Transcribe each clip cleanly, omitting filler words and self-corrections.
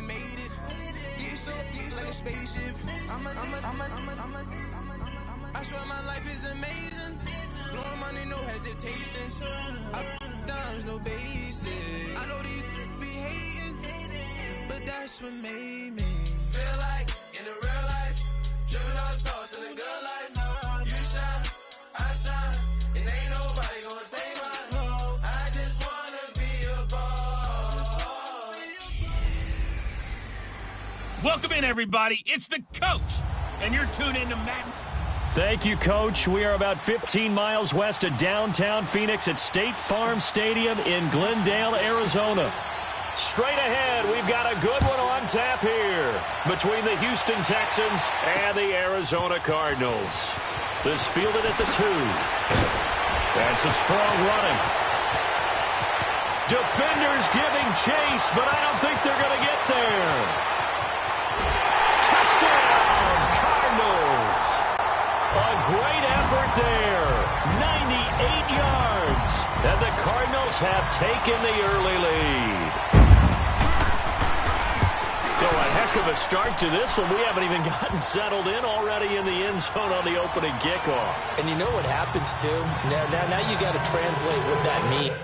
made it. Get so like a spaceship. I swear my life is amazing. Blowing money, no hesitation. Dimes, no basic. I know these be hating, but that's what made me feel like in the real life. Driven all sauce in the good life. You shine, I shine, and ain't nobody gonna take mine. I just wanna be a boss. Welcome in, everybody. It's the coach, and you're tuned in to Matt. Thank you, Coach. We are about 15 miles west of downtown Phoenix at State Farm Stadium in Glendale, Arizona. Straight ahead, we've got a good one on tap here between the Houston Texans and the Arizona Cardinals. This fielded at the 2. And some strong running. Defenders giving chase, but I don't think they're going to get there. Touchdown, Cardinals. A great effort there. 98 yards. And the Cardinals have taken the early lead. So a heck of a start to this one. We haven't even gotten settled in already in the end zone on the opening kickoff. And you know what happens, too? Now you got to translate what that means.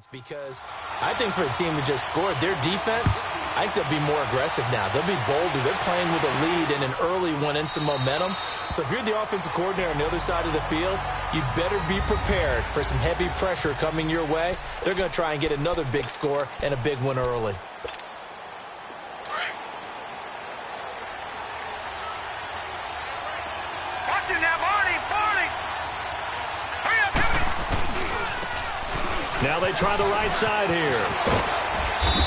Because I think for a team that just scored, their defense, I think they'll be more aggressive now. They'll be bolder. They're playing with a lead and an early one and some momentum. So if you're the offensive coordinator on the other side of the field, you better be prepared for some heavy pressure coming your way. They're going to try and get another big score and a big one early. Watching that, Marty. Now they try the right side here.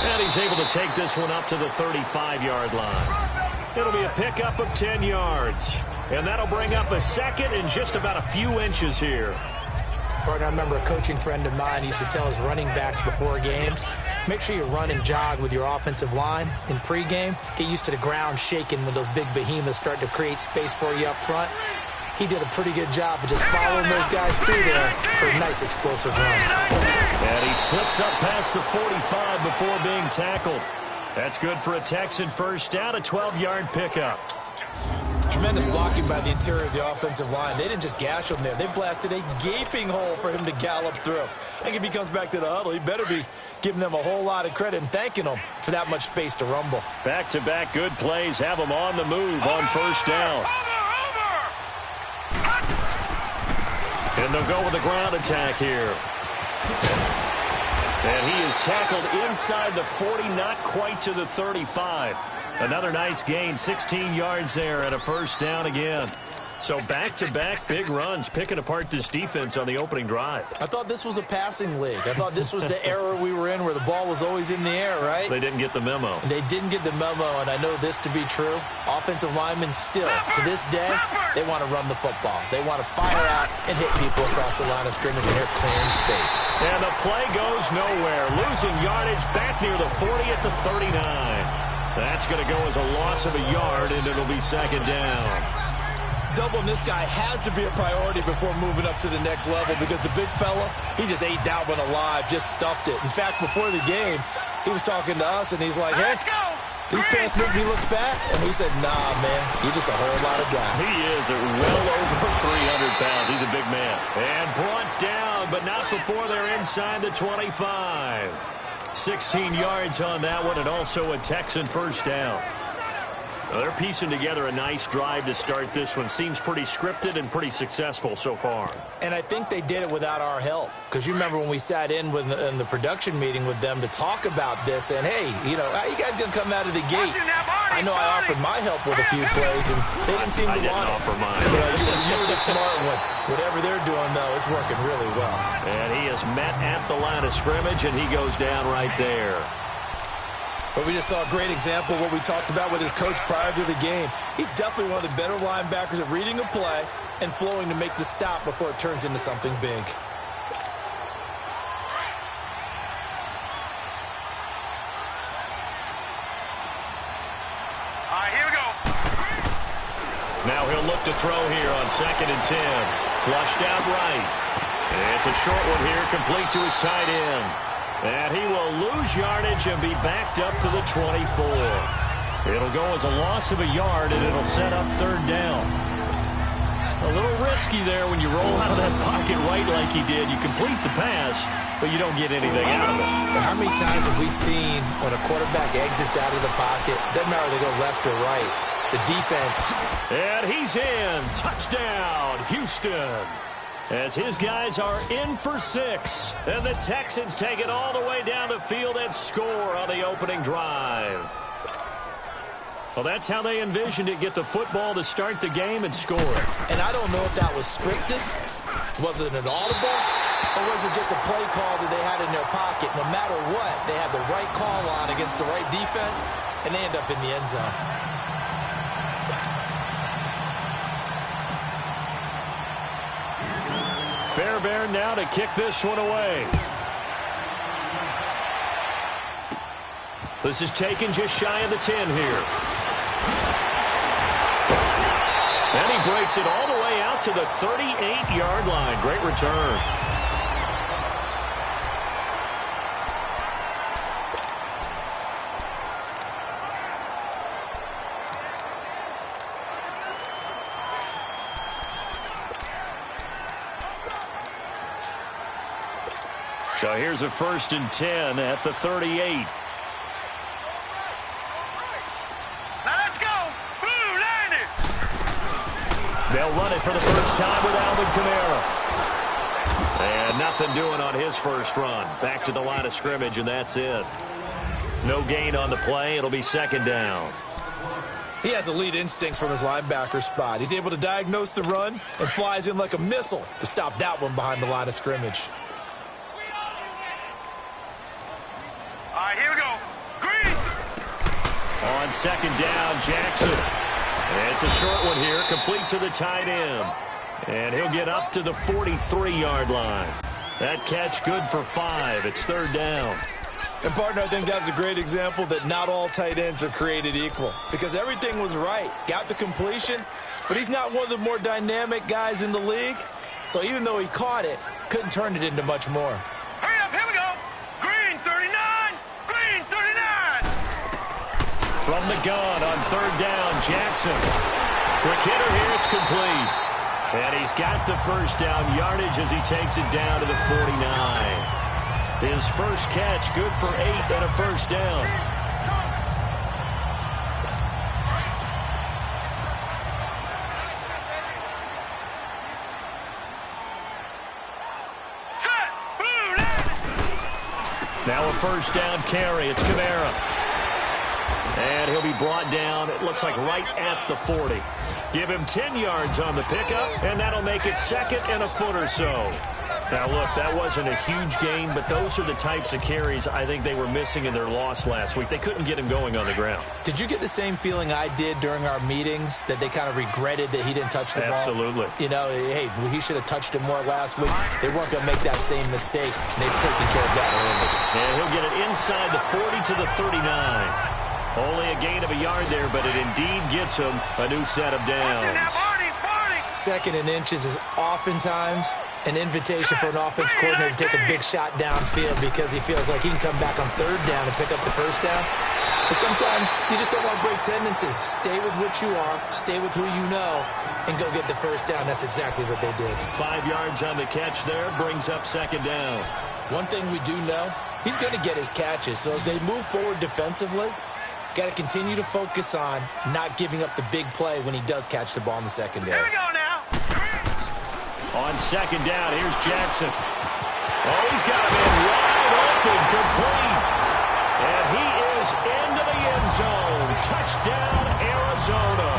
And he's able to take this one up to the 35-yard line. It'll be a pickup of 10 yards. And that'll bring up a second and just about a few inches here. Partner, I remember a coaching friend of mine used to tell his running backs before games, make sure you run and jog with your offensive line in pregame. Get used to the ground shaking when those big behemoths start to create space for you up front. He did a pretty good job of just following those guys through there for a nice explosive run. And he slips up past the 45 before being tackled. That's good for a Texan first down, a 12-yard pickup. Tremendous blocking by the interior of the offensive line. They didn't just gash him there. They blasted a gaping hole for him to gallop through. I think if he comes back to the huddle, he better be giving them a whole lot of credit and thanking them for that much space to rumble. Back-to-back good plays have them on the move on first down. And they'll go with the ground attack here. And he is tackled inside the 40, not quite to the 35. Another nice gain, 16 yards there and a first down again. So back-to-back big runs, picking apart this defense on the opening drive. I thought this was a passing league. I thought this was the era we were in where the ball was always in the air, right? They didn't get the memo. They didn't get the memo, and I know this to be true. Offensive linemen still, to this day, they want to run the football. They want to fire out and hit people across the line of scrimmage, and they're clearing space. And the play goes nowhere. Losing yardage back near the 40 at the 39. That's going to go as a loss of a yard, and it'll be second down. Doubling this guy has to be a priority before moving up to the next level because the big fella, he just ate that one alive, just stuffed it. In fact, before the game, he was talking to us, and he's like, hey, these pants make me look fat? And we said, nah, man, you're just a whole lot of guy. He is at well over 300 pounds. He's a big man. And brought down, but not before they're inside the 25. 16 yards on that one, and also a Texan first down. Well, they're piecing together a nice drive to start this one. Seems pretty scripted and pretty successful so far. And I think they did it without our help. Because you remember when we sat in the production meeting with them to talk about this, and, hey, you know, how you guys going to come out of the gate? I know I offered my help with a few plays, and they didn't seem to want it. I didn't offer mine. You were the smart one. Whatever they're doing, though, it's working really well. And he is met at the line of scrimmage, and he goes down right there. But we just saw a great example of what we talked about with his coach prior to the game. He's definitely one of the better linebackers at reading a play and flowing to make the stop before it turns into something big. All right, here we go. Now he'll look to throw here on 2nd and 10. Flushed out right. It's a short one here, complete to his tight end. And he will lose yardage and be backed up to the 24. It'll go as a loss of a yard, and it'll set up 3rd down. A little risky there when you roll out of that pocket right like he did. You complete the pass, but you don't get anything out of it. How many times have we seen when a quarterback exits out of the pocket, doesn't matter if they go left or right, the defense. And he's in. Touchdown, Houston. As his guys are in for 6. And the Texans take it all the way down the field and score on the opening drive. Well, that's how they envisioned it. Get the football to start the game and score it. And I don't know if that was scripted. Was it an audible? Or was it just a play call that they had in their pocket? No matter what, they had the right call on against the right defense, and they end up in the end zone. Fairbairn now to kick this one away. This is taken just shy of the 10 here. And he breaks it all the way out to the 38-yard line. Great return. So here's a 1st and 10 at the 38. Now let's go. Blue, land it. They'll run it for the first time with Alvin Kamara. And nothing doing on his first run. Back to the line of scrimmage, and that's it. No gain on the play. It'll be 2nd down. He has elite instincts from his linebacker spot. He's able to diagnose the run and flies in like a missile to stop that one behind the line of scrimmage. All right, here we go. Green. On 2nd down, Jackson. It's a short one here, complete to the tight end. And he'll get up to the 43-yard line. That catch good for 5. It's 3rd down. And, partner, I think that's a great example that not all tight ends are created equal. Because everything was right. Got the completion, but he's not one of the more dynamic guys in the league. So even though he caught it, couldn't turn it into much more. Hurry up, here we go. Green 39. Green 39. From the gun on 3rd down, Jackson. Quick hitter here, it's complete. And he's got the first down yardage as he takes it down to the 49. His first catch, good for 8 and a first down. Set. Blue, land it. Now a first down carry. It's Kamara. And he'll be brought down, it looks like right at the 40. Give him 10 yards on the pickup, and that'll make it 2nd and a foot or so. Now, look, that wasn't a huge gain, but those are the types of carries I think they were missing in their loss last week. They couldn't get him going on the ground. Did you get the same feeling I did during our meetings, that they kind of regretted that he didn't touch the ball? Absolutely. You know, hey, he should have touched it more last week. They weren't going to make that same mistake. They've taken care of that early. And he'll get it inside the 40 to the 39. Only a gain of a yard there, but it indeed gets him a new set of downs. 2nd and inches is oftentimes an invitation for an offense coordinator to take a big shot downfield because he feels like he can come back on 3rd down and pick up the first down. But sometimes you just don't want to break tendency. Stay with what you are, stay with who you know, and go get the first down. That's exactly what they did. 5 yards on the catch there, brings up 2nd down. One thing we do know, he's going to get his catches. So as they move forward defensively, Got to continue to focus on not giving up the big play when he does catch the ball in the secondary. Here we go now. On second down, here's Jackson. Oh, he's got him in wide open, complete. And he is into the end zone. Touchdown, Arizona.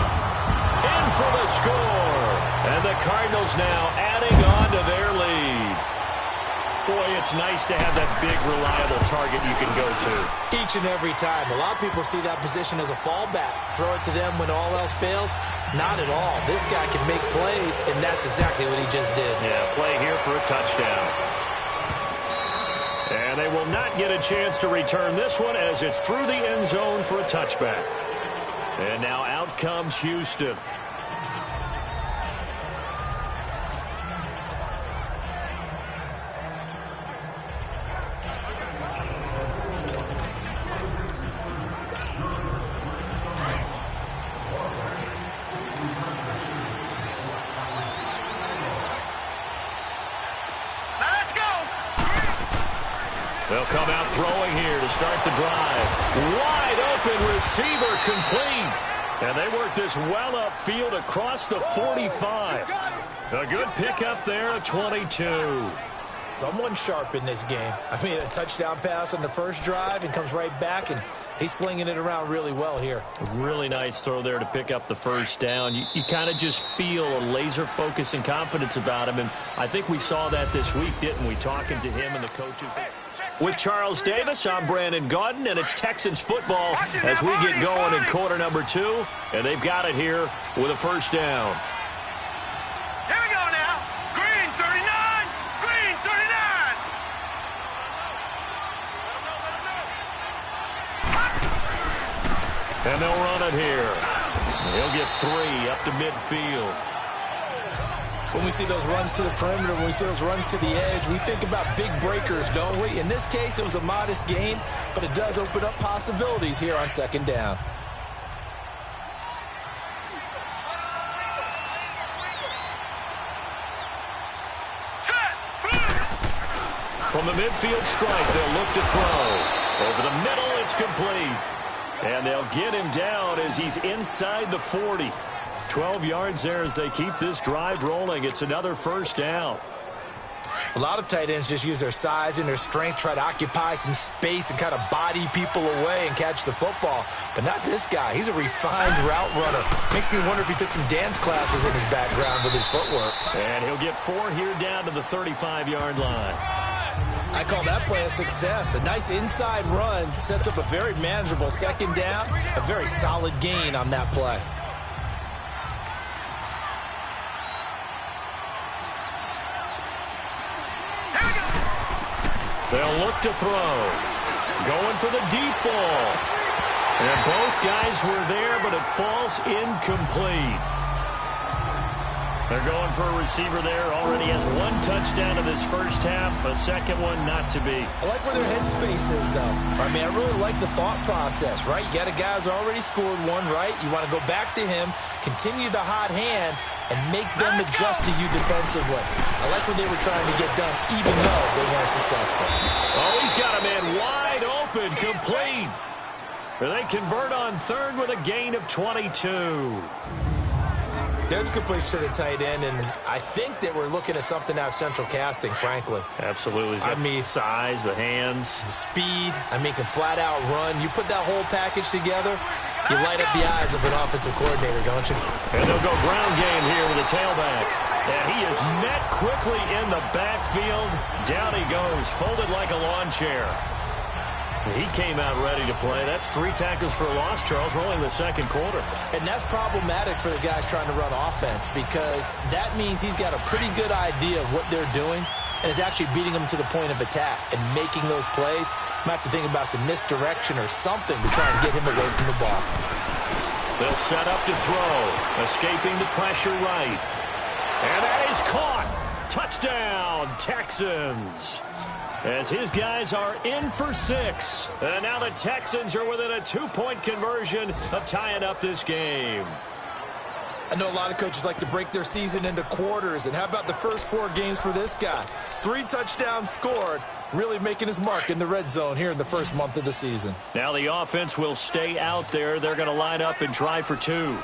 In for the score. And the Cardinals now adding on to their lead. Boy, it's nice to have that big, reliable target you can go to. Each and every time. A lot of people see that position as a fallback. Throw it to them when all else fails. Not at all. This guy can make plays, and that's exactly what he just did. Yeah, play here for a touchdown. And they will not get a chance to return this one as it's through the end zone for a touchback. And now out comes Houston. They'll come out throwing here to start the drive. Wide open receiver complete. And they work this well upfield across the 45. A good pickup there at 22. Someone sharp in this game. I mean, a touchdown pass on the first drive and comes right back, and he's flinging it around really well here. Really nice throw there to pick up the first down. You kind of just feel a laser focus and confidence about him, and I think we saw that this week, didn't we, talking to him and the coaches. With Charles Davis, I'm Brandon Gaudin, and it's Texans football as we get going in quarter number 2, and they've got it here with a first down. Here we go now. Green 39. Green 39. And they'll run it here. He'll get 3 up to midfield. When we see those runs to the perimeter, when we see those runs to the edge, we think about big breakers, don't we? In this case, it was a modest gain, but it does open up possibilities here on second down. From the midfield stripe, they'll look to throw. Over the middle, it's complete. And they'll get him down as he's inside the 40. 12 yards there as they keep this drive rolling. It's another first down. A lot of tight ends just use their size and their strength, try to occupy some space and kind of body people away and catch the football. But not this guy. He's a refined route runner. Makes me wonder if he took some dance classes in his background with his footwork. And he'll get 4 here down to the 35-yard line. I call that play a success. A nice inside run sets up a very manageable second down. A very solid gain on that play. They'll look to throw. Going for the deep ball. And both guys were there, but it falls incomplete. They're going for a receiver there. Already has 1 touchdown in this first half. A second one not to be. I like where their headspace is, though. I mean, I really like the thought process, right? You got a guy who's already scored 1, right? You want to go back to him, continue the hot hand, and make them adjust to you defensively. I like what they were trying to get done, even though they weren't successful. Oh, he's got a man wide open, complete. They convert on third with a gain of 22. There's completion to the tight end, and I think that we're looking at something out of central casting, frankly. Absolutely. I mean, size, the hands. the speed, can flat out run. You put that whole package together, you light up the eyes of an offensive coordinator, don't you? And they'll go ground game here with a tailback. And he is met quickly in the backfield. Down he goes, folded like a lawn chair. He came out ready to play. That's 3 tackles for a loss, Charles. We're only in the second quarter. And that's problematic for the guys trying to run offense because that means he's got a pretty good idea of what they're doing and is actually beating them to the point of attack and making those plays. Might have to think about some misdirection or something to try and get him away from the ball. They'll set up to throw. Escaping the pressure right. And that is caught. Touchdown, Texans. As his guys are in for 6. And now the Texans are within a 2-point conversion of tying up this game. I know a lot of coaches like to break their season into quarters, and how about the first 4 games for this guy? 3 touchdowns scored, really making his mark in the red zone here in the first month of the season. Now the offense will stay out there. They're going to line up and try for 2.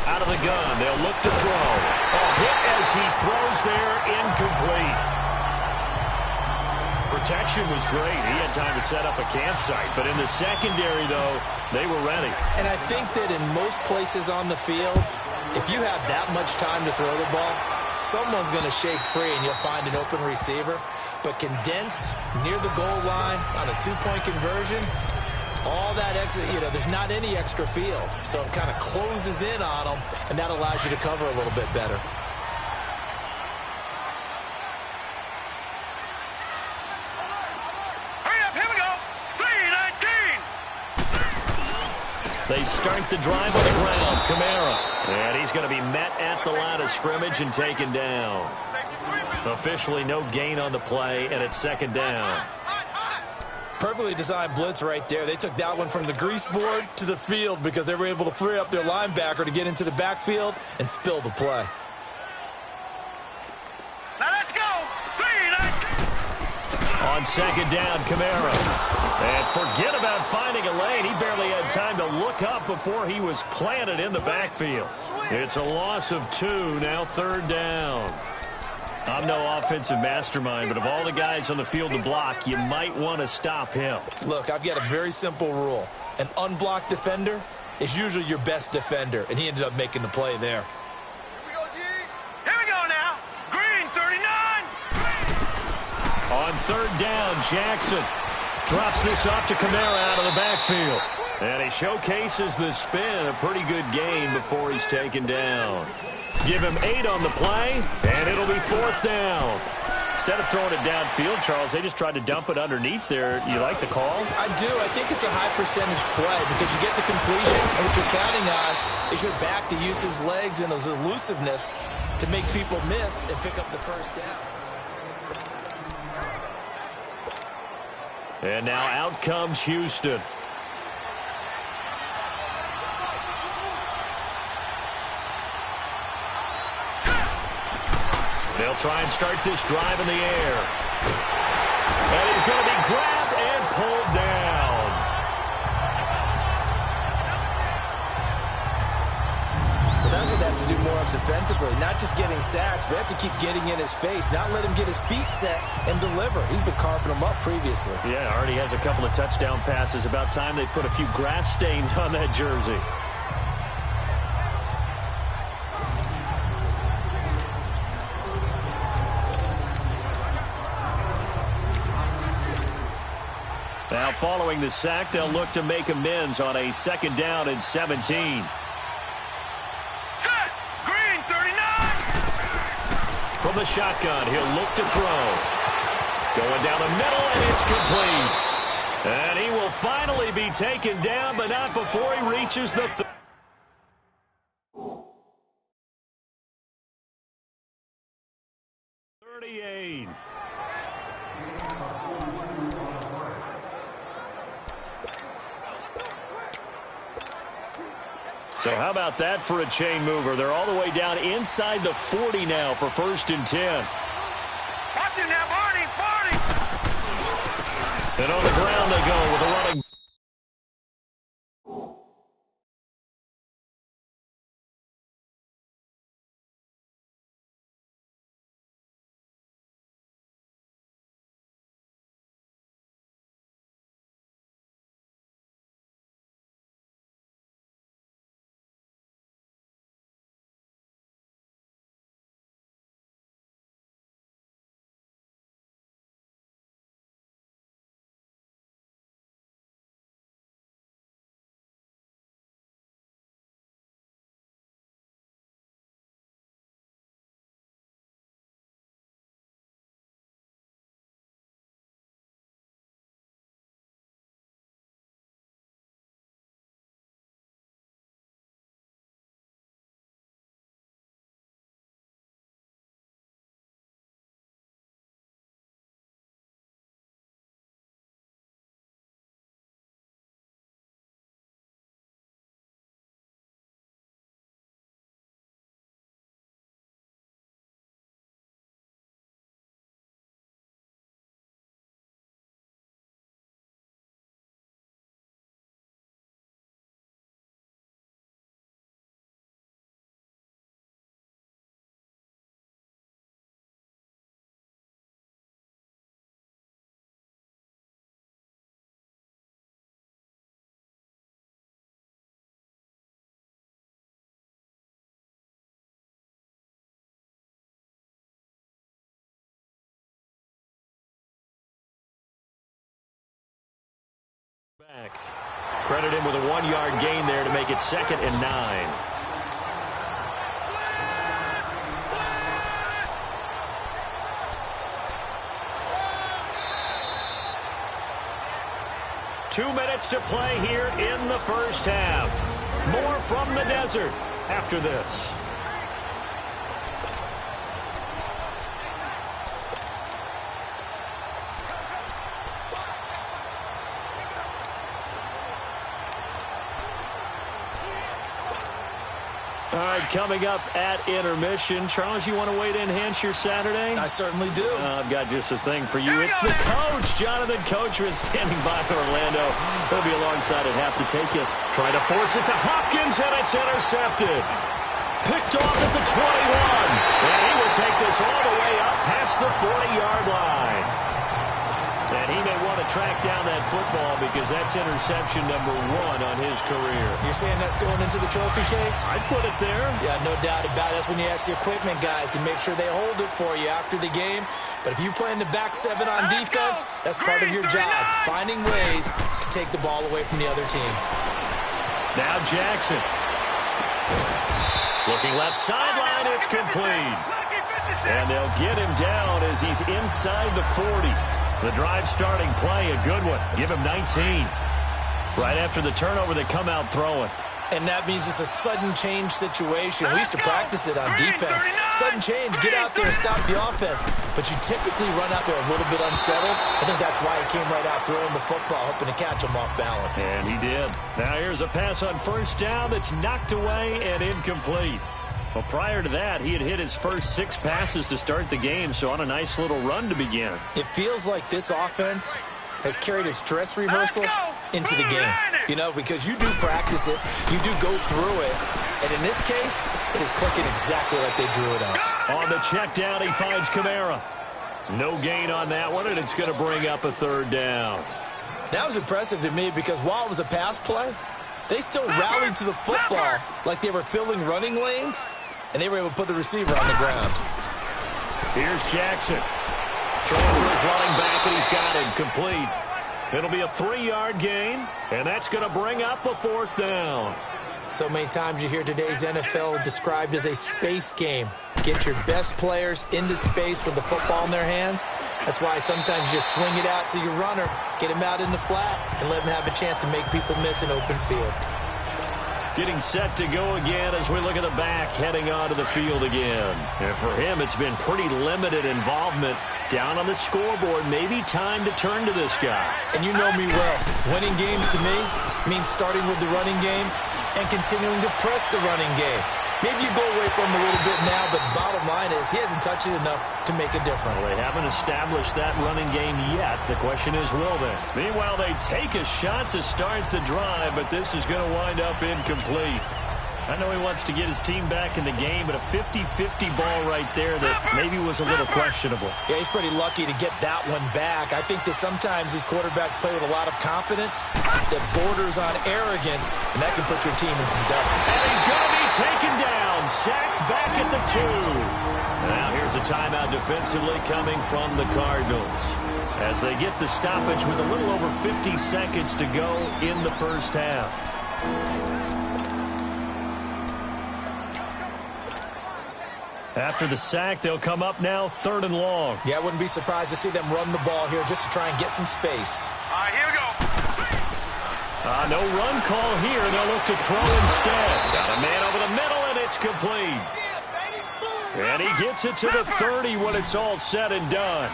Out of the gun, they'll look to throw. A hit as he throws there, incomplete. Protection was great. He had time to set up a campsite. But in the secondary, though, they were ready. And I think that in most places on the field, if you have that much time to throw the ball, someone's going to shake free and you'll find an open receiver. But condensed near the goal line on a 2-point conversion, all that extra, there's not any extra field. So it kind of closes in on them, and that allows you to cover a little bit better. Hurry up, here we go. 3:19. They start the drive on the ground. Kamara. And he's going to be met at the line of scrimmage and taken down. Officially no gain on the play, and it's 2nd down. Perfectly designed blitz right there. They took that one from the grease board to the field because they were able to free up their linebacker to get into the backfield and spill the play. Now let's go. 3:19. On 2nd down, Kamara. And forget about finding a lane. He barely had time to look up before he was planted in the backfield. It's a loss of 2, now 3rd down. I'm no offensive mastermind, but of all the guys on the field to block, you might want to stop him. Look, I've got a very simple rule. An unblocked defender is usually your best defender, and he ended up making the play there. Here we go now. Green 39. On 3rd down, Jackson drops this off to Kamara out of the backfield. And he showcases the spin, a pretty good gain before he's taken down. Give him 8 on the play, and it'll be 4th down. Instead of throwing it downfield, Charles, they just tried to dump it underneath there. You like the call? I do. I think it's a high-percentage play because you get the completion, and what you're counting on is your back to use his legs and his elusiveness to make people miss and pick up the 1st down. And now out comes Houston. They'll try and start this drive in the air. And he's going to be grabbed and pulled down. But that's what they have to do more of defensively, not just getting sacks, but they have to keep getting in his face, not let him get his feet set and deliver. He's been carving them up previously. Yeah, already has a couple of touchdown passes. About time they put a few grass stains on that jersey. Now, following the sack, they'll look to make amends on a 2nd down and 17. Set. Green 39. From the shotgun, he'll look to throw. Going down the middle, and it's complete. And he will finally be taken down, but not before he reaches the 38. So how about that for a chain mover? They're all the way down inside the 40 now for 1st and 10. Watch him now, Barney. Barney. And on the ground they go with a running Credit him with a 1-yard gain there to make it 2nd and 9. Two minutes to play here in the first half. More from the desert after this. All right, coming up at intermission. Charles, you want to wait to enhance your Saturday? I certainly do. I've got just a thing for you. It's the coach, Jonathan Coachman, standing by Orlando. He'll be alongside at half to take us. Trying to force it to Hopkins, and it's intercepted. Picked off at the 21. And he will take this all the way up past the 40-yard line. And he may want to track down that football because that's interception number 1 on his career. You're saying that's going into the trophy case? I'd put it there. Yeah, no doubt about it. That's when you ask the equipment guys to make sure they hold it for you after the game. But if you play in the back 7 on defense, that's part of your job, finding ways to take the ball away from the other team. Now Jackson. Looking left sideline, it's complete. And they'll get him down as he's inside the 40. The drive starting play, a good one. Give him 19. Right after the turnover, they come out throwing. And that means it's a sudden change situation. We used to practice it on defense. Sudden change, get out there and stop the offense. But you typically run out there a little bit unsettled. I think that's why he came right out throwing the football, hoping to catch him off balance. And he did. Now here's a pass on first down that's knocked away and incomplete. Well, prior to that, he had hit his first 6 passes to start the game, so on a nice little run to begin. It feels like this offense has carried its dress rehearsal into the game. You know, because you do practice it, you do go through it, and in this case, it is clicking exactly like they drew it up. On the check down, he finds Kamara. No gain on that one, and it's going to bring up a 3rd down. That was impressive to me because while it was a pass play, they still rallied to the football like they were filling running lanes, and they were able to put the receiver on the ground. Here's Jackson. Throwing for his running back, and he's got him complete. It'll be a 3-yard gain, and that's going to bring up a 4th down. So many times you hear today's NFL described as a space game. Get your best players into space with the football in their hands. That's why sometimes you just swing it out to your runner, get him out in the flat, and let him have a chance to make people miss an open field. Getting set to go again as we look at the back, heading onto the field again. And for him, it's been pretty limited involvement. Down on the scoreboard, maybe time to turn to this guy. And you know me well. Winning games to me means starting with the running game and continuing to press the running game. Maybe you go away from him a little bit now, but the bottom line is he hasn't touched it enough to make a difference. Well, they haven't established that running game yet. The question is, will they? Meanwhile, they take a shot to start the drive, but this is going to wind up incomplete. I know he wants to get his team back in the game, but a 50-50 ball right there that maybe was a little questionable. Yeah, he's pretty lucky to get that one back. I think that sometimes these quarterbacks play with a lot of confidence that borders on arrogance, and that can put your team in some doubt. And he's going to be taken down, sacked back at the 2. Now here's a timeout defensively coming from the Cardinals as they get the stoppage with a little over 50 seconds to go in the first half. After the sack, they'll come up now 3rd and long. Yeah, I wouldn't be surprised to see them run the ball here just to try and get some space. All right, here we go. No run call here. They'll look to throw instead. Got a man over the middle, and it's complete. And he gets it to the 30 when it's all said and done.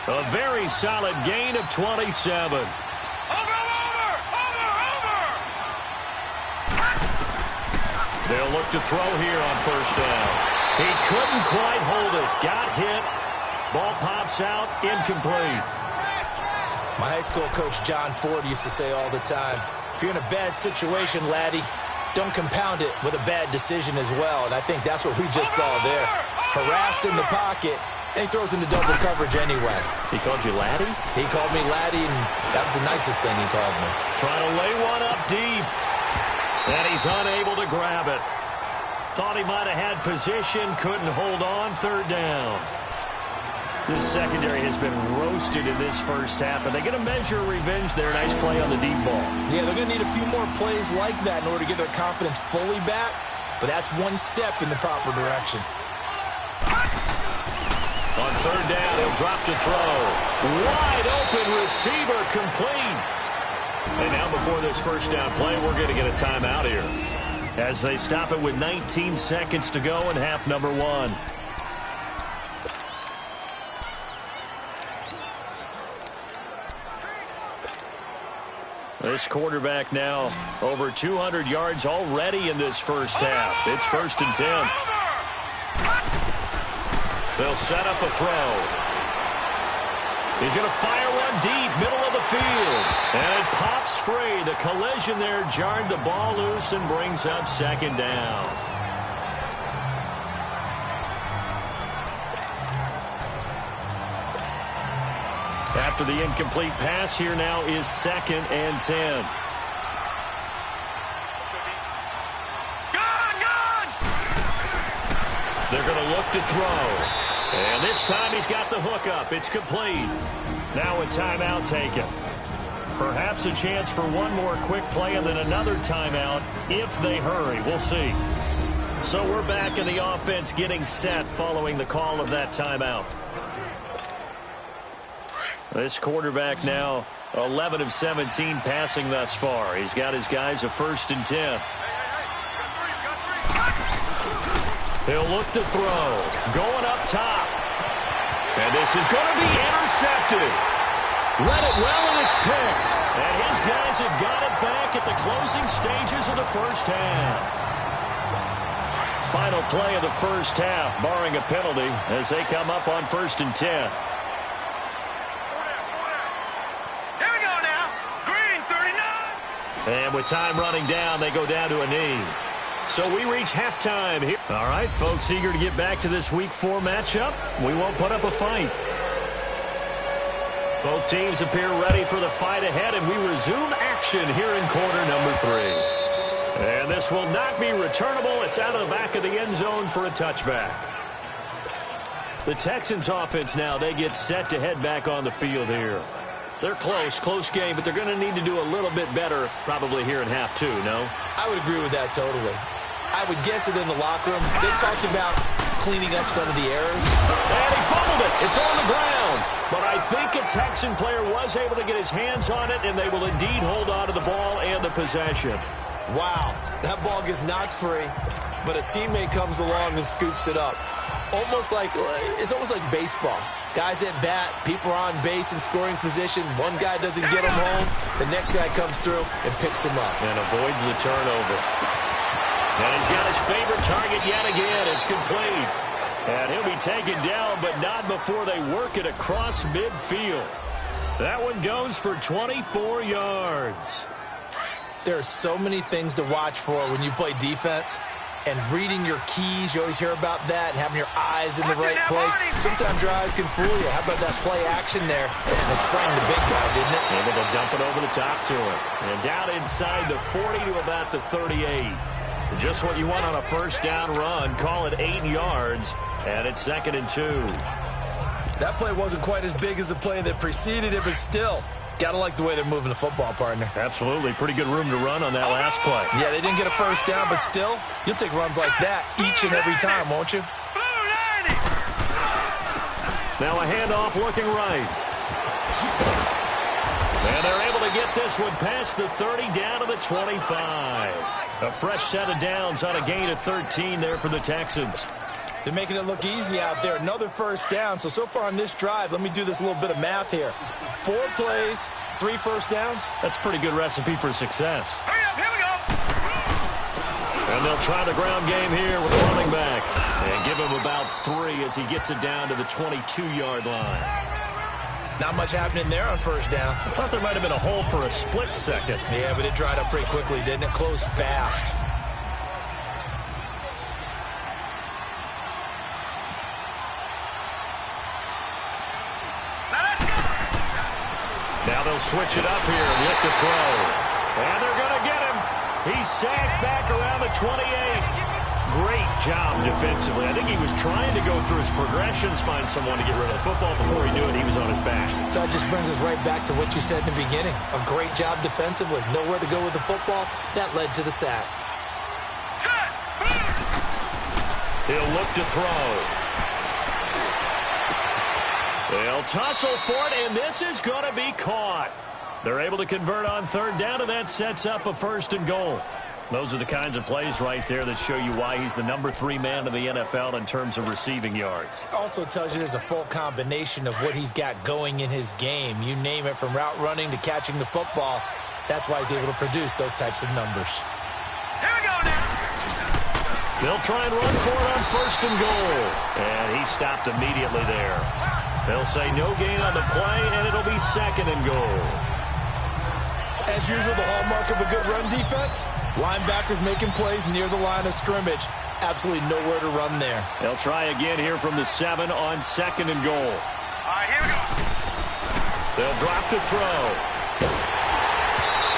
A very solid gain of 27. Over! They'll look to throw here on first down. He couldn't quite hold it. Got hit. Ball pops out. Incomplete. My high school coach, John Ford, used to say all the time, if you're in a bad situation, laddie, don't compound it with a bad decision as well. And I think that's what we just saw there. Harassed in the pocket, and he throws into double coverage anyway. He called you laddie? He called me laddie, and that was the nicest thing he called me. Trying to lay one up deep. And he's unable to grab it. Thought he might have had position, couldn't hold on, 3rd down. This secondary has been roasted in this first half, but they get a measure of revenge there. Nice play on the deep ball. Yeah, they're going to need a few more plays like that in order to get their confidence fully back, but that's one step in the proper direction. On third down, he'll drop to throw. Wide open receiver, complete. And now before this first down play, we're going to get a timeout here, as they stop it with 19 seconds to go in half number 1. This quarterback now over 200 yards already in this first half. It's 1st and 10. They'll set up a throw. He's going to fire one deep, middle of the field. And it pops free. The collision there jarred the ball loose and brings up 2nd down. After the incomplete pass, here now is 2nd and 10. They're going to look to throw. And this time he's got the hook up. It's complete. Now a timeout taken. Perhaps a chance for one more quick play and then another timeout if they hurry. We'll see. So we're back in the offense getting set following the call of that timeout. This quarterback now 11 of 17 passing thus far. He's got his guys a 1st and 10. He'll look to throw. Going up top. And this is going to be intercepted. Read it well, and it's picked. And his guys have got it back at the closing stages of the first half. Final play of the first half, barring a penalty, as they come up on 1st and 10. And with time running down, they go down to a knee. So we reach halftime here. All right, folks, eager to get back to this Week 4 matchup. We won't put up a fight. Both teams appear ready for the fight ahead, and we resume action here in quarter number 3. And this will not be returnable. It's out of the back of the end zone for a touchback. The Texans offense now, they get set to head back on the field here. They're close game, but they're going to need to do a little bit better probably here in half 2, no? I would agree with that totally. I would guess it in the locker room. They talked about cleaning up some of the errors. And he fumbled it. It's on the ground. But I think a Texan player was able to get his hands on it, and they will indeed hold on to the ball and the possession. Wow, that ball gets knocked free, but a teammate comes along and scoops it up. It's almost like baseball. Guys at bat, people are on base in scoring position. One guy doesn't get him home. The next guy comes through and picks him up. And avoids the turnover. And he's got his favorite target yet again. It's complete. And he'll be taken down, but not before they work it across midfield. That one goes for 24 yards. There are so many things to watch for when you play defense. And reading your keys, you always hear about that, and having your eyes in the right place. Sometimes your eyes can fool you. How about that play action there? And it sprang the big guy, didn't it? Able to dump it over the top to him. And down inside the 40 to about the 38. Just what you want on a first down run. Call it 8 yards, and it's 2nd and 2. That play wasn't quite as big as the play that preceded it, but still. Gotta like the way they're moving the football, partner. Absolutely. Pretty good room to run on that last play. Yeah, they didn't get a first down, but still, you'll take runs like that each and every time, won't you? Now a handoff looking right. And they're able to get this one past the 30 down to the 25. A fresh set of downs on a gain of 13 there for the Texans. They're making it look easy out there. Another first down. So far on this drive, let me do this little bit of math here. 4 plays, 3 first downs. That's a pretty good recipe for success. Hurry up, here we go. And they'll try the ground game here with the running back. And give him about 3 as he gets it down to the 22-yard line. Not much happening there on first down. I thought there might have been a hole for a split second. Yeah, but it dried up pretty quickly, didn't it? Closed fast. Now they'll switch it up here and look to throw. And they're going to get him. He's sacked back around the 28. Great job defensively. I think he was trying to go through his progressions, find someone to get rid of the football. Before he knew it, he was on his back. So that just brings us right back to what you said in the beginning. A great job defensively. Nowhere to go with the football. That led to the sack. He'll look to throw. They'll tussle for it, and this is going to be caught. They're able to convert on third down, and that sets up a 1st and goal. Those are the kinds of plays right there that show you why he's the #3 man in the NFL in terms of receiving yards. Also tells you there's a full combination of what he's got going in his game. You name it, from route running to catching the football. That's why he's able to produce those types of numbers. Here we go now. They'll try and run for it on 1st and goal. And he stopped immediately there. They'll say no gain on the play, and it'll be 2nd and goal. As usual, the hallmark of a good run defense, linebackers making plays near the line of scrimmage. Absolutely nowhere to run there. They'll try again here from the 7 on 2nd and goal. All right, here we go. They'll drop to throw.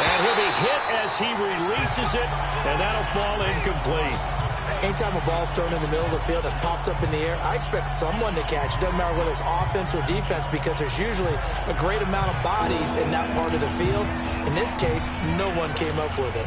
And he'll be hit as he releases it, and that'll fall incomplete. Anytime a ball's thrown in the middle of the field, it's popped up in the air, I expect someone to catch. It doesn't matter whether it's offense or defense, because there's usually a great amount of bodies in that part of the field. In this case, no one came up with it.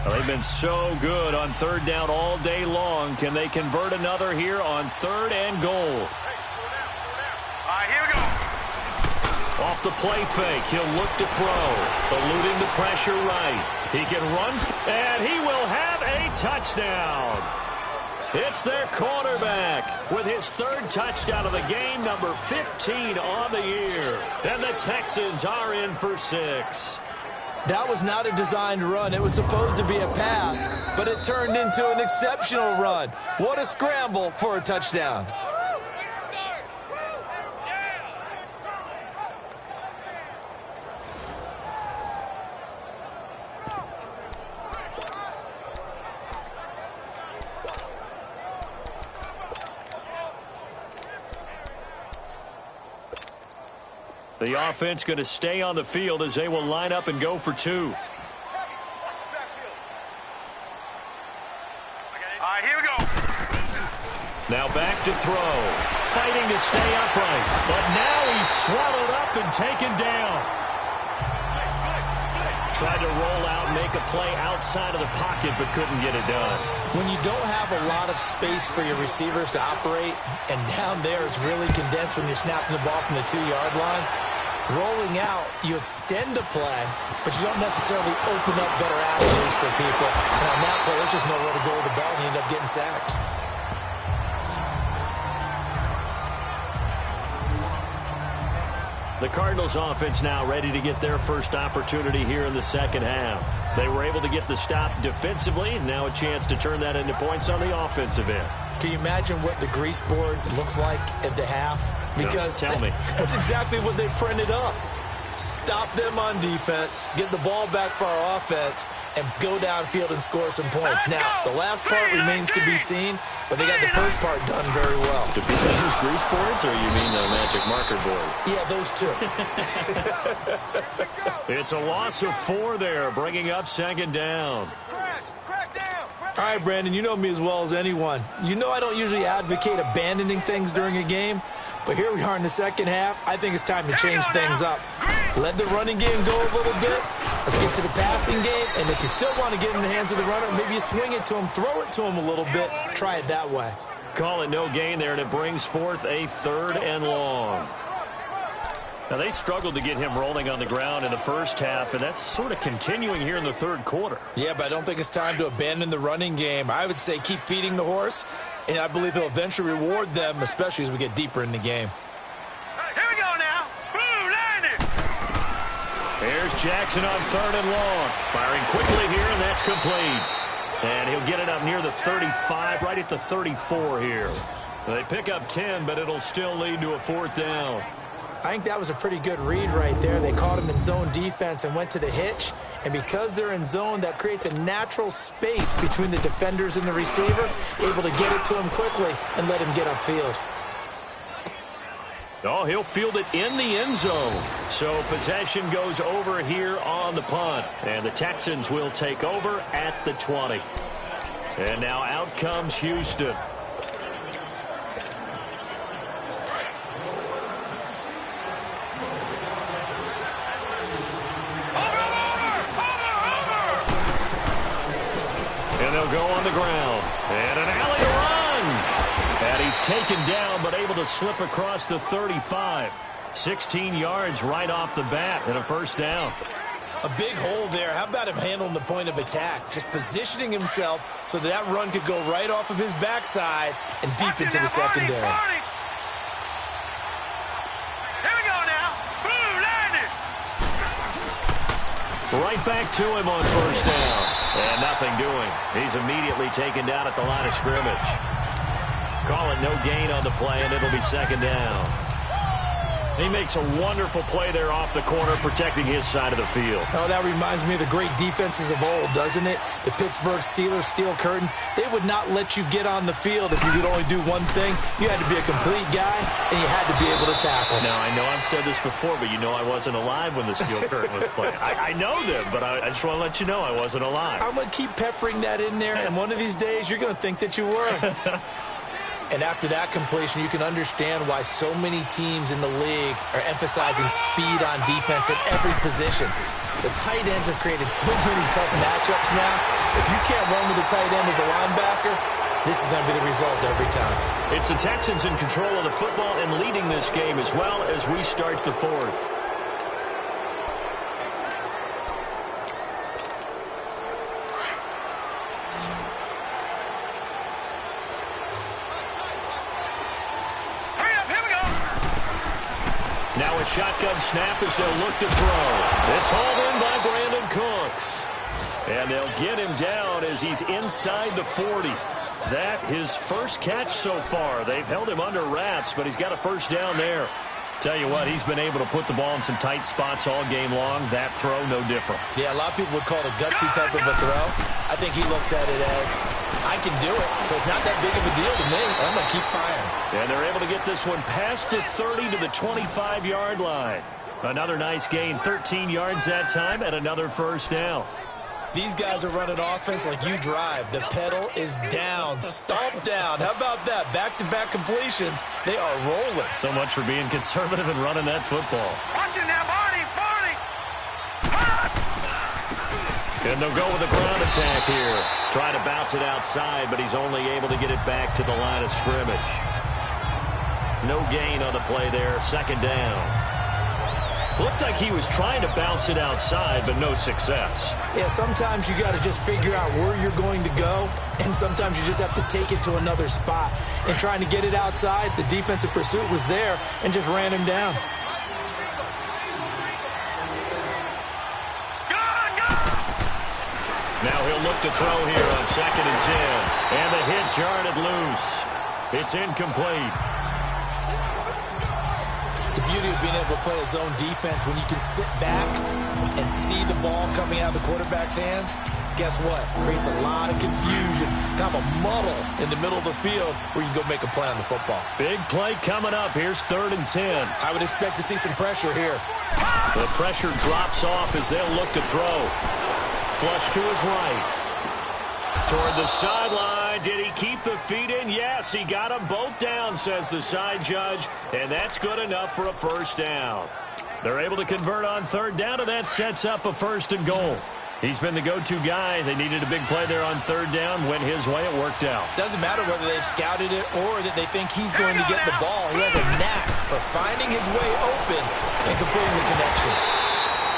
Well, they've been so good on third down all day long. Can they convert another here on 3rd and goal? All right, here we go. Off the play fake, he'll look to throw. Eluding the pressure right. He can run, and he will have a touchdown. It's their quarterback with his 3rd touchdown of the game, number 15 on the year. And the Texans are in for 6. That was not a designed run. It was supposed to be a pass, but it turned into an exceptional run. What a scramble for a touchdown. The offense going to stay on the field as they will line up and go for 2. All right, here we go. Now back to throw. Fighting to stay upright. But now he's swallowed up and taken down. Tried to roll out and make a play outside of the pocket, but couldn't get it done. When you don't have a lot of space for your receivers to operate, and down there it's really condensed when you're snapping the ball from the 2-yard line, rolling out, you extend the play, but you don't necessarily open up better avenues for people. And on that play, there's just nowhere to go with the ball, and you end up getting sacked. The Cardinals offense now ready to get their first opportunity here in the 2nd half. They were able to get the stop defensively, and now a chance to turn that into points on the offensive end. Can you imagine what the grease board looks like at the half? Because no, tell me. That's exactly what they printed up. Stop them on defense, get the ball back for our offense, and go downfield and score some points. Now, the last part remains to be seen, but they got the first part done very well. Do people use grease boards, or you mean magic marker boards? Yeah, those two. It's a loss of 4 there, bringing up 2nd down. All right, Brandon, you know me as well as anyone. You know I don't usually advocate abandoning things during a game, but here we are in the 2nd half. I think it's time to change things up. Let the running game go a little bit. Let's get to the passing game, and if you still want to get in the hands of the runner, maybe you swing it to him, throw it to him a little bit. Try it that way. Call it no gain there, and it brings forth a 3rd and long. Now, they struggled to get him rolling on the ground in the first half, and that's sort of continuing here in the 3rd quarter. Yeah, but I don't think it's time to abandon the running game. I would say keep feeding the horse, and I believe he'll eventually reward them, especially as we get deeper in the game. Here we go now. Boom, landed. Here's Jackson on 3rd and long. Firing quickly here, and that's complete. And he'll get it up near the 35, right at the 34 here. They pick up 10, but it'll still lead to a 4th down. I think that was a pretty good read right there. They caught him in zone defense and went to the hitch. And because they're in zone, that creates a natural space between the defenders and the receiver, able to get it to him quickly and let him get upfield. Oh, he'll field it in the end zone. So possession goes over here on the punt. And the Texans will take over at the 20. And now out comes Houston. And they'll go on the ground. And an alley to run. And he's taken down, but able to slip across the 35. 16 yards right off the bat and a first down. A big hole there. How about him handling the point of attack? Just positioning himself so that run could go right off of his backside and deep into the secondary. Here we go now. Blue landed. Right back to him on first down. And nothing doing. He's immediately taken down at the line of scrimmage. Call it no gain on the play, and it'll be second down. He makes a wonderful play there off the corner, protecting his side of the field. Oh, that reminds me of the great defenses of old, doesn't it? The Pittsburgh Steelers, Steel Curtain. They would not let you get on the field if you could only do one thing. You had to be a complete guy, and you had to be able to tackle. Now, I know I've said this before, but you know I wasn't alive when the Steel Curtain was playing. I know them, but I just want to let you know I wasn't alive. I'm going to keep peppering that in there, and one of these days you're going to think that you were. And after that completion, you can understand why so many teams in the league are emphasizing speed on defense at every position. The tight ends have created so many tough matchups now. If you can't run with the tight end as a linebacker, this is going to be the result every time. It's the Texans in control of the football and leading this game as well as we start the fourth. Now a shotgun snap as they'll look to throw. It's hauled in by Brandon Cooks. And they'll get him down as he's inside the 40. That his first catch so far. They've held him under wraps, but he's got a first down there. Tell you what, he's been able to put the ball in some tight spots all game long. That throw, no different. Yeah, a lot of people would call it a gutsy type of a throw. I think he looks at it as, I can do it, so it's not that big of a deal to me. I'm going to keep firing. And they're able to get this one past the 30 to the 25-yard line. Another nice gain, 13 yards that time, and another first down. These guys are running offense like you drive. The pedal is down, stomped down. How about that? Back-to-back completions. They are rolling. So much for being conservative and running that football. Watching now, Barney. And they'll go with a ground attack here. Trying to bounce it outside, but he's only able to get it back to the line of scrimmage. No gain on the play there. Second down. Looked like he was trying to bounce it outside, but no success. Yeah, sometimes you got to just figure out where you're going to go, and sometimes you just have to take it to another spot. And trying to get it outside, the defensive pursuit was there and just ran him down. Now he'll look to throw here on 2nd and 10. And the hit jarred it loose. It's incomplete. The beauty of being able to play a zone defense, when you can sit back and see the ball coming out of the quarterback's hands, guess what? Creates a lot of confusion, kind of a muddle in the middle of the field where you can go make a play on the football. Big play coming up. Here's 3rd and 10. I would expect to see some pressure here. The pressure drops off as they'll look to throw. Flush to his right. Toward the sideline. Did he keep the feet in? Yes, he got them both down, says the side judge. And that's good enough for a first down. They're able to convert on 3rd down, and that sets up a 1st and goal. He's been the go-to guy. They needed a big play there on 3rd down. Went his way. It worked out. Doesn't matter whether they've scouted it or that they think he's going to get the ball. He has a knack for finding his way open and completing the connection.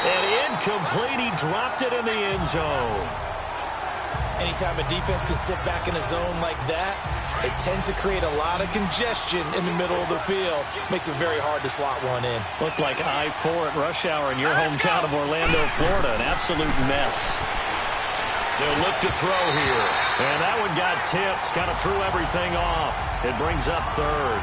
And incomplete. He dropped it in the end zone. Anytime a defense can sit back in a zone like that, it tends to create a lot of congestion in the middle of the field. Makes it very hard to slot one in. Looked like I-4 at rush hour in your hometown of Orlando, Florida. An absolute mess. They'll look to throw here. And that one got tipped. Kind of threw everything off. It brings up 3rd.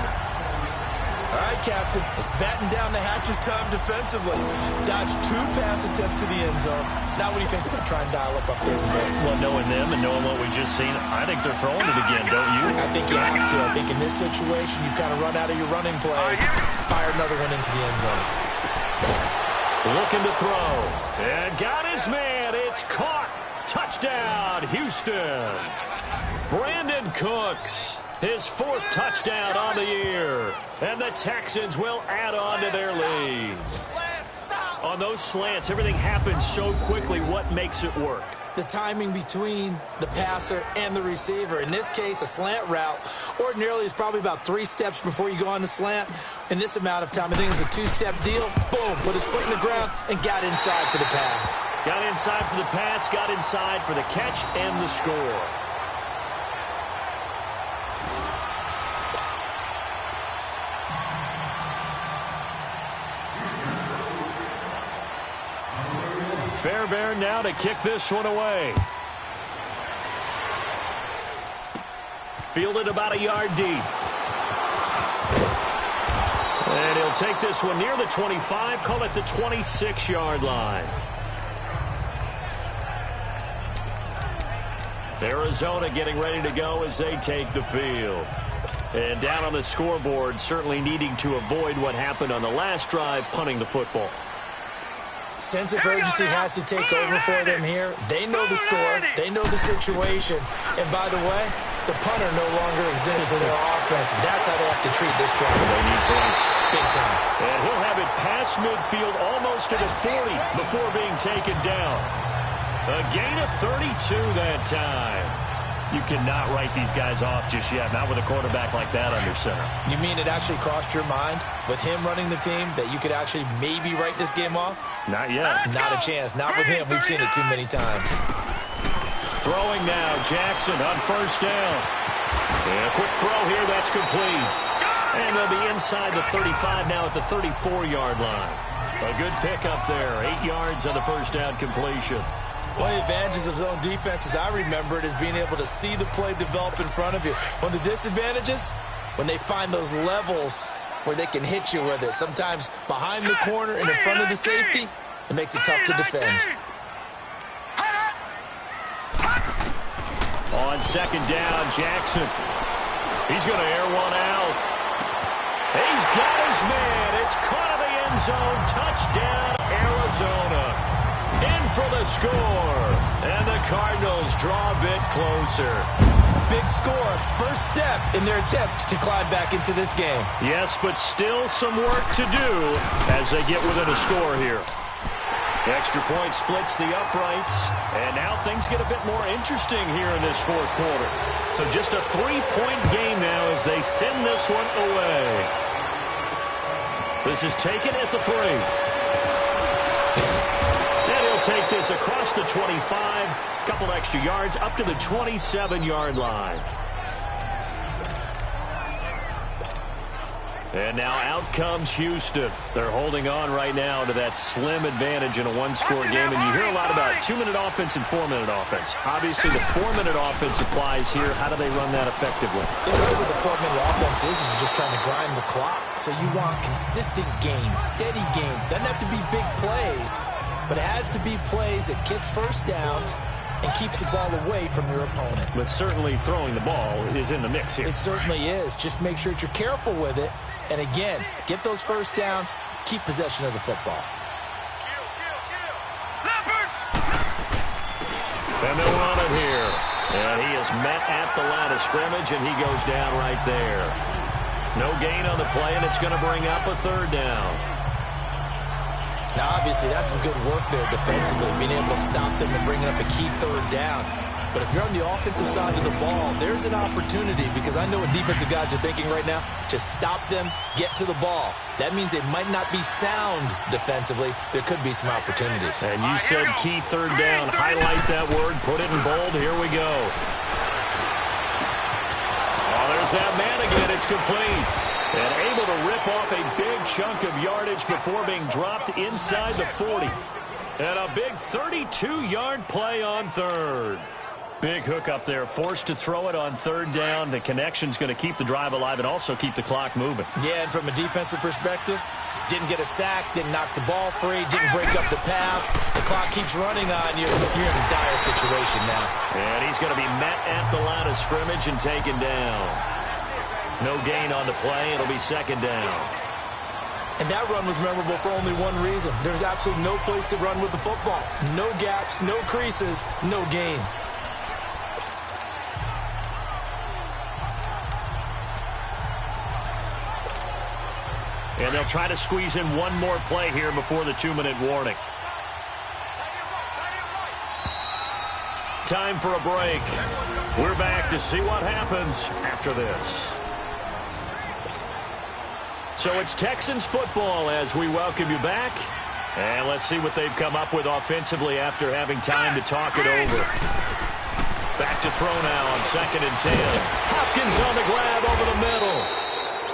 All right, Captain. Let's batten down the hatches time defensively. Dodge 2 pass attempts to the end zone. Now what do you think they're going to try and dial up there today? Well, knowing them and knowing what we just seen, I think they're throwing it again, don't you? I think you have to. I think in this situation, you kind of run out of your running plays, fire another one into the end zone. Looking to throw. And got his man. It's caught. Touchdown, Houston. Brandon Cooks, his 4th touchdown on the year. And the Texans will add on to their lead. On those slants, everything happens so quickly. What makes it work? The timing between the passer and the receiver. In this case, a slant route ordinarily is probably about 3 steps before you go on the slant. In this amount of time, I think it was a 2-step deal. Boom, put his foot in the ground and got inside for the pass. Got inside for the pass, got inside for the catch and the score. Fairbairn now to kick this one away. Fielded about a yard deep. And he'll take this one near the 25, call it the 26-yard line. Arizona getting ready to go as they take the field. And down on the scoreboard, certainly needing to avoid what happened on the last drive, punting the football. Sense of urgency has to take over for them here. They know the score. They know the situation. And by the way, the punter no longer exists for their offense. That's how they have to treat this drive. They need points. Big time. And he'll have it past midfield almost to the 40 before being taken down. A gain of 32 that time. You cannot write these guys off just yet, not with a quarterback like that under center. You mean it actually crossed your mind with him running the team that you could actually maybe write this game off? Not yet. Not a chance. Not with him. We've seen it too many times. Throwing now, Jackson on first down. And a quick throw here, that's complete. And they'll be inside the 35 now at the 34-yard line. A good pickup there, 8 yards on the first down completion. One of the advantages of zone defense, as I remember it, is being able to see the play develop in front of you. One of the disadvantages, when they find those levels where they can hit you with it. Sometimes behind the corner and in front of the safety, it makes it tough to defend. On second down, Jackson. He's going to air one out. He's got his man. It's caught in the end zone. Touchdown, Arizona. In for the score. And the Cardinals draw a bit closer. Big score. First step in their attempt to climb back into this game. Yes, but still some work to do as they get within a score here. The extra point splits the uprights. And now things get a bit more interesting here in this fourth quarter. So just a 3-point game now as they send this one away. This is taken at the 3. Take this across the 25, couple extra yards up to the 27-yard line. And now out comes Houston. They're holding on right now to that slim advantage in a one-score game. And you hear a lot about 2-minute offense and 4-minute offense. Obviously, the 4-minute offense applies here. How do they run that effectively? The way with the 4-minute offense is just trying to grind the clock. So you want consistent gains, steady gains. Doesn't have to be big plays, but it has to be plays that gets first downs and keeps the ball away from your opponent. But certainly throwing the ball is in the mix here. It certainly is. Just make sure that you're careful with it. And again, get those first downs, keep possession of the football. And they'll run it here. And he is met at the line of scrimmage, and he goes down right there. No gain on the play, and it's going to bring up a third down. Now, obviously, that's some good work there defensively, being able to stop them and bringing up a key third down. But if you're on the offensive side of the ball, there's an opportunity, because I know what defensive guys are thinking right now. Just stop them, get to the ball. That means they might not be sound defensively. There could be some opportunities. And you said key third down. Highlight that word. Put it in bold. Here we go. Oh, there's that man again. It's complete. And able to rip off a big chunk of yardage before being dropped inside the 40. And a big 32-yard play on third. Big hook up there, forced to throw it on third down. The connection's going to keep the drive alive and also keep the clock moving. Yeah, and from a defensive perspective, didn't get a sack, didn't knock the ball free, didn't break up the pass. The clock keeps running on you. You're in a dire situation now. And he's going to be met at the line of scrimmage and taken down. No gain on the play. It'll be second down. And that run was memorable for only one reason. There's absolutely no place to run with the football. No gaps, no creases, no gain. And they'll try to squeeze in one more play here before the 2-minute warning. Time for a break. We're back to see what happens after this. So it's Texans football as we welcome you back. And let's see what they've come up with offensively after having time to talk it over. Back to throw now on 2nd and 10. Hopkins on the grab over the middle.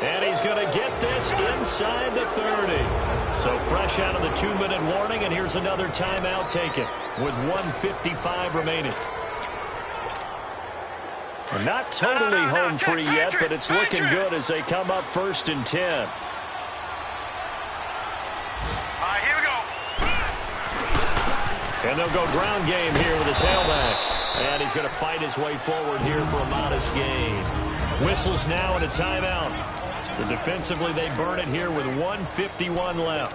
And he's going to get this inside the 30. So fresh out of the 2-minute warning, and here's another timeout taken with 1:55 remaining. And not totally home free yet, but it's looking good as they come up 1st and 10. All right, here we go. And they'll go ground game here with a tailback. And he's going to fight his way forward here for a modest gain. Whistles now and a timeout. So defensively, they burn it here with 1:51 left.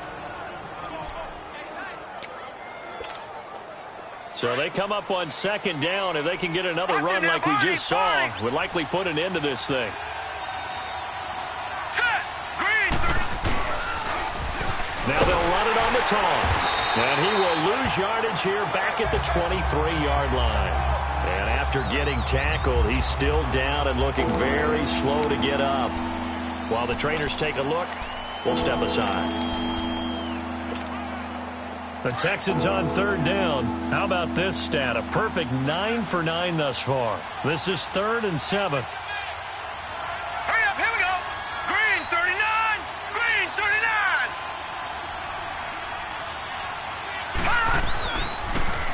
So they come up on 2nd down. If they can get another run like we just saw, would likely put an end to this thing. Now they'll run it on the toss. And he will lose yardage here back at the 23-yard line. And after getting tackled, he's still down and looking very slow to get up. While the trainers take a look, we'll step aside. The Texans on 3rd down. How about this stat? A perfect 9 for 9 thus far. This is 3rd and 7. Hurry up, here we go. Green 39, green 39.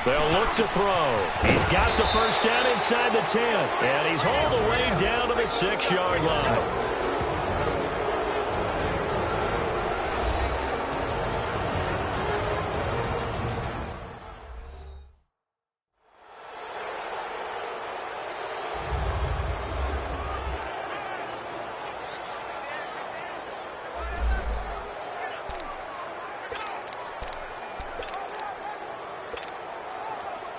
They'll look to throw. He's got the first down inside the 10. And he's all the way down to the 6-yard line.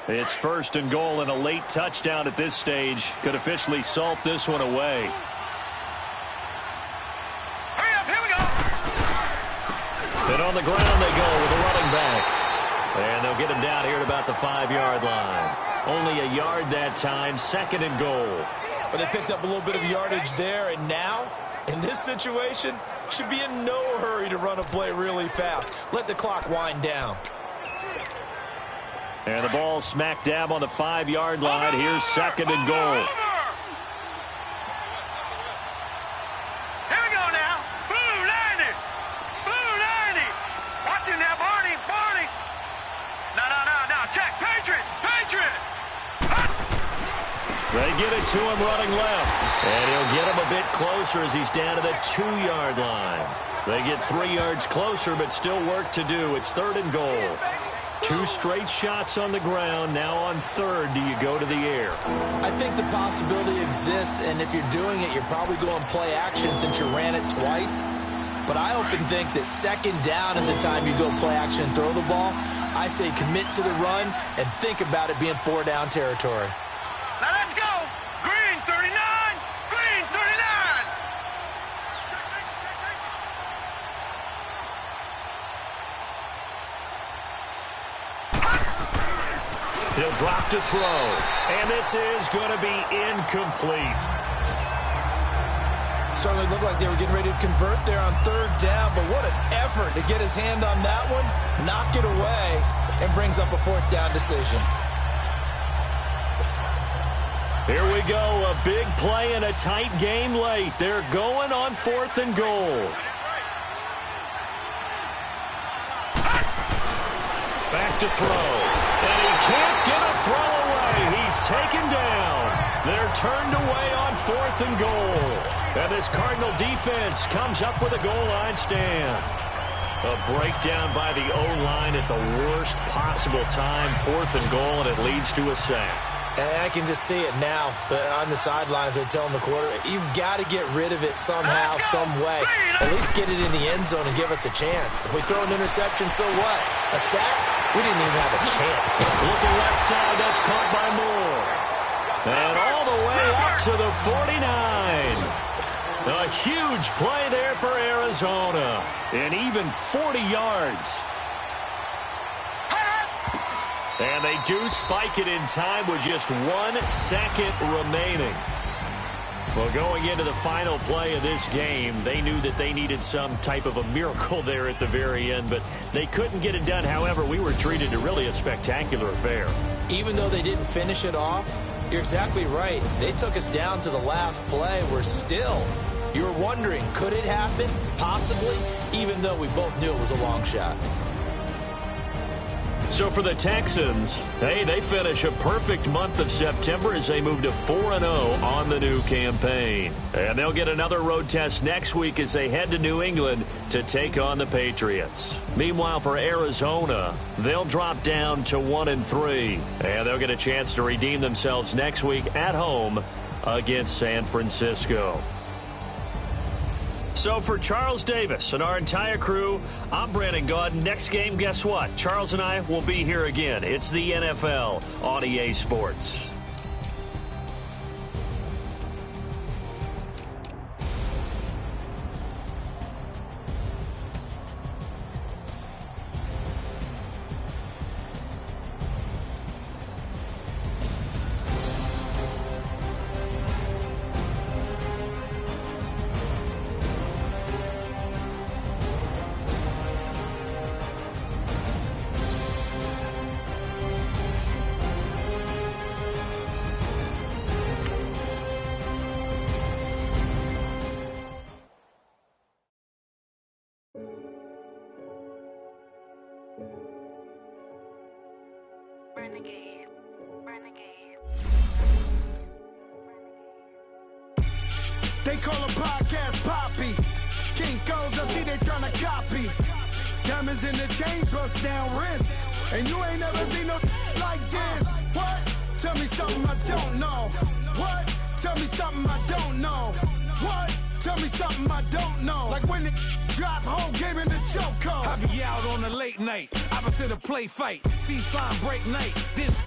It's 1st and goal, and a late touchdown at this stage could officially salt this one away. Hurry up, here we go. And on the ground they go with a running back. And they'll get him down here at about the 5-yard line. Only a yard that time, 2nd and goal. But they picked up a little bit of yardage there, and now, in this situation, should be in no hurry to run a play really fast. Let the clock wind down. And the ball smack dab on the 5-yard line. Here's 2nd and goal. Here we go now. Blue 90. Blue 90. Watch it now, Barney. Barney. No. Check. Patriot. Patriot. They get it to him running left. And he'll get him a bit closer as he's down to the 2-yard line. They get 3 yards closer, but still work to do. It's 3rd and goal. 2 straight shots on the ground. Now on 3rd, do you go to the air? I think the possibility exists, and if you're doing it, you're probably going play action since you ran it twice. But I often think that 2nd down is the time you go play action and throw the ball. I say commit to the run and think about it being 4-down territory. Now let's go. Green 39. Green 39. He'll drop to throw. And this is going to be incomplete. Certainly looked like they were getting ready to convert there on 3rd down, but what an effort to get his hand on that one, knock it away, and brings up a 4th down decision. Here we go, a big play and a tight game late. They're going on 4th and goal. Back to throw. And he can't get a throw away. He's taken They're turned away on 4th and goal. And this Cardinal defense comes up with a goal line stand. A breakdown by the O-line at the worst possible time. 4th and goal, and it leads to a sack. And I can just see it now. On the sidelines, they're telling the quarterback, you've got to get rid of it somehow, some way. At least get it in the end zone and give us a chance. If we throw an interception, so what? A sack? We didn't even have a chance. Looking left side, that's caught by Moore. And all the way up to the 49. A huge play there for Arizona. And even 40 yards. And they do spike it in time with just 1 second remaining. Well, going into the final play of this game, they knew that they needed some type of a miracle there at the very end, but they couldn't get it done. However, we were treated to really a spectacular affair. Even though they didn't finish it off, you're exactly right. They took us down to the last play. You're wondering, could it happen? Possibly, even though we both knew it was a long shot. So for the Texans, hey, they finish a perfect month of September as they move to 4-0 on the new campaign. And they'll get another road test next week as they head to New England to take on the Patriots. Meanwhile, for Arizona, they'll drop down to 1-3. And they'll get a chance to redeem themselves next week at home against San Francisco. So for Charles Davis and our entire crew, I'm Brandon Gaudin. Next game, guess what? Charles and I will be here again. It's the NFL on EA Sports. They call a podcast Poppy. Kinkos, I see they tryna copy. Diamonds in the chains, bust down wrists. And you ain't never seen no like this. What? Tell me something I don't know. What? Tell me something I don't know. What? Tell me something I don't know. Like when it drop, whole game in the choke code. I be out on a late night, opposite a play fight. See sign break night, this